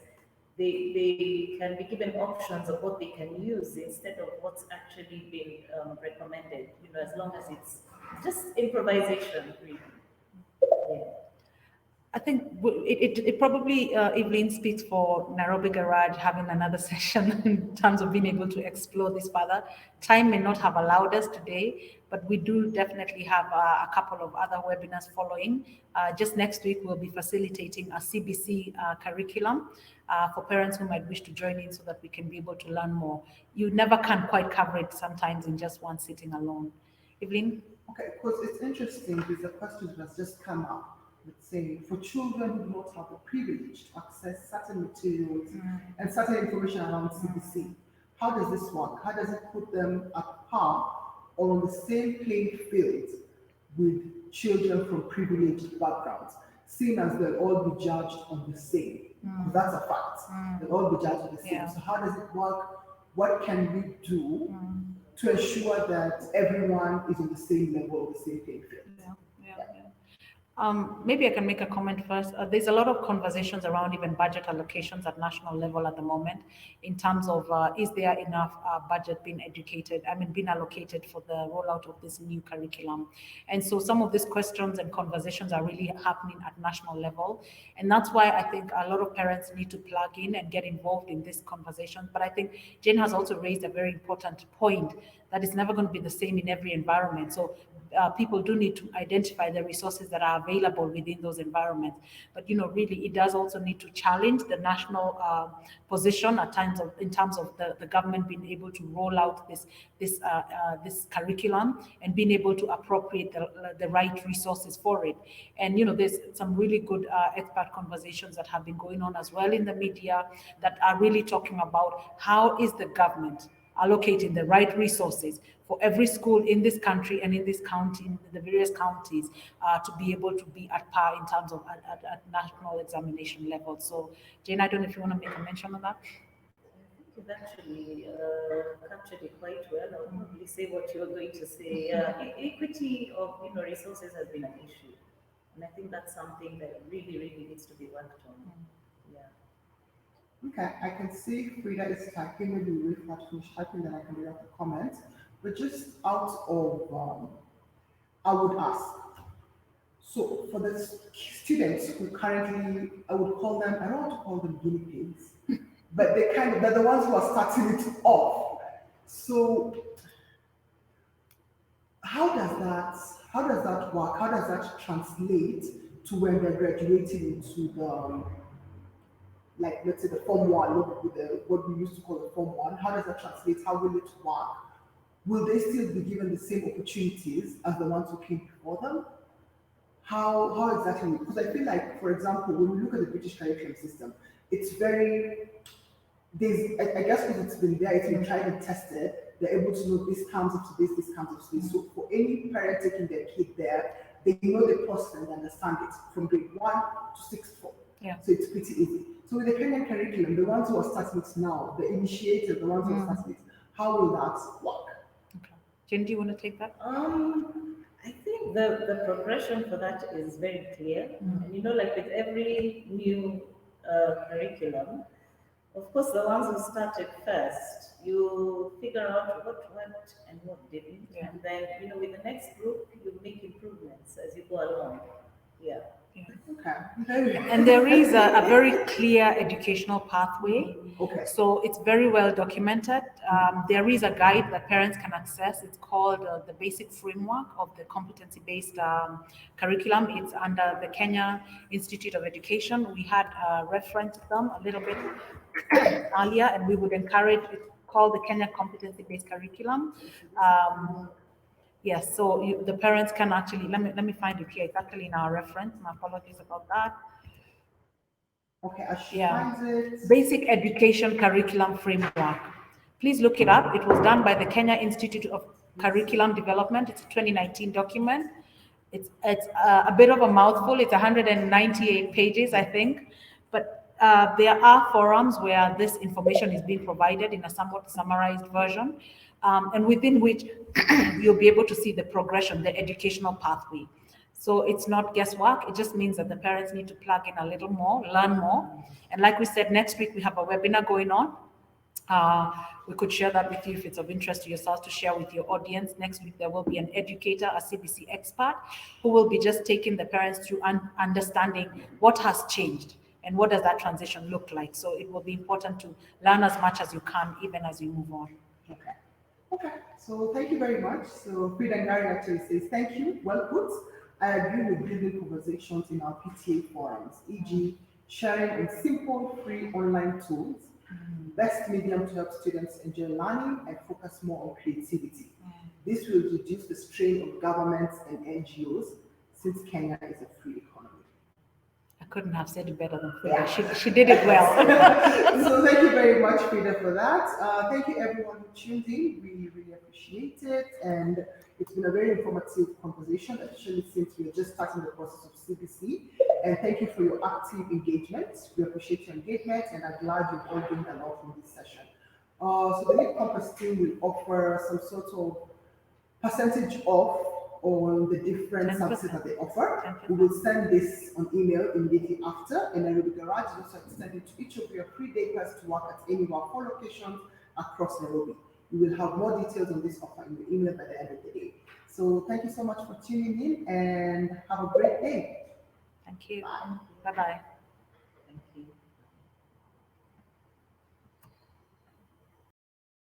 they can be given options of what they can use instead of what's actually been recommended, as long as it's just improvisation, really. Yeah. I think it probably, Evelyn, speaks for Nairobi Garage having another session in terms of being able to explore this further. Time may not have allowed us today, but we do definitely have a couple of other webinars following. Just next week, we'll be facilitating a CBC curriculum for parents who might wish to join in, so that we can be able to learn more. You never can quite cover it sometimes in just one sitting alone. Evelyn? Okay, because it's interesting, because a question has just come up. Let's say, for children who do not have the privilege to access certain materials and certain information around CBC, how does this work? How does it put them at par or on the same playing field with children from privileged backgrounds, seeing as they'll all be judged on the same? That's a fact. They'll all be judged on the same. Yeah. So how does it work? What can we do to ensure that everyone is on the same level, the same playing field? Maybe I can make a comment first. There's a lot of conversations around even budget allocations at national level at the moment, in terms of is there enough budget being allocated for the rollout of this new curriculum. And so some of these questions and conversations are really happening at national level. And that's why I think a lot of parents need to plug in and get involved in this conversation. But I think Jane has also raised a very important point, that it's never going to be the same in every environment. So people do need to identify the resources that are available within those environments. But really, it does also need to challenge the national position at times in terms of the government being able to roll out this curriculum and being able to appropriate the right resources for it. And there's some really good expert conversations that have been going on as well in the media that are really talking about how is the government allocating the right resources for every school in this country and in this county, in the various counties, to be able to be at par in terms of at national examination level. So, Jane, I don't know if you want to make a mention of that. You've actually captured it quite well. I'll probably say what you're going to say. Equity of resources has been an issue, and I think that's something that really, really needs to be worked on. Yeah. Okay, I can see Frida is typing. Maybe we wait for her to finish typing, then I can read out the comments. But just out of, I would ask. So for the students who currently, I would call them, I don't want to call them guinea pigs, but they're the ones who are starting it off. So how does that work? How does that translate to when they're graduating into the, like, let's say the Form 1, what we used to call the Form 1? How does that translate? How will it work? Will they still be given the same opportunities as the ones who came before them? How exactly? Because I feel like, for example, when we look at the British curriculum system, it's very, I guess because it's been there, it's been tried and tested, they're able to know this comes up to this comes up to this. So for any parent taking their kid there, they know the process and understand it from grade 1 to 6th form. Yeah. So it's pretty easy. So with the Kenyan curriculum, the ones who are starting it now, the initiators, the ones who are starting it, how will that work? Okay. Jen, do you want to take that? I think the progression for that is very clear. And like with every new curriculum, of course, the ones who started first, you figure out what worked and what didn't. Yeah. And then, with the next group, you make improvements as you go along. Yeah. Okay. And there is a very clear educational pathway. Okay. So it's very well documented. There is a guide that parents can access. It's called the Basic Framework of the Competency-Based Curriculum. It's under the Kenya Institute of Education. We had referenced them a little bit earlier, and we would encourage, it's called the Kenya Competency-Based Curriculum. Yes, so the parents can actually, let me find it here. It's actually in our reference. My apologies about that. Okay, I should find it. Basic Education Curriculum Framework. Please look it up. It was done by the Kenya Institute of Curriculum Development. It's a 2019 document. It's a bit of a mouthful. It's 198 pages, I think. But there are forums where this information is being provided in a somewhat summarized version. And within which you'll be able to see the progression, the educational pathway. So it's not guesswork. It just means that the parents need to plug in a little more, learn more. And like we said, next week we have a webinar going on. We could share that with you if it's of interest to yourselves to share with your audience. Next week, there will be an educator, a CBC expert, who will be just taking the parents through understanding what has changed and what does that transition look like. So it will be important to learn as much as you can, even as you move on. Okay, so thank you very much. So Frida and Gary actually says, thank you, well put. I agree with building conversations in our PTA forums, e.g. sharing in simple, free online tools, best medium to help students enjoy learning and focus more on creativity. This will reduce the strain on governments and NGOs since Kenya is a free economy. I couldn't have said it better than Frida. She did it well. So thank you very much, Frida, for that. Thank you everyone who tuned in. We really appreciate it. And it's been a very informative conversation, especially since we are just starting the process of CBC. And thank you for your active engagement. We appreciate your engagement and are glad you've all gained a lot from this session. So the Lead Compass team will offer some sort of percentage off on the different services that they offer. We will send this on email immediately after, and Nairobi Garage is also extended to each of your free-day pass to work at any of our 4 locations across Nairobi. We will have more details on this offer in the email by the end of the day. So thank you so much for tuning in and have a great day. Thank you. Bye. Bye-bye.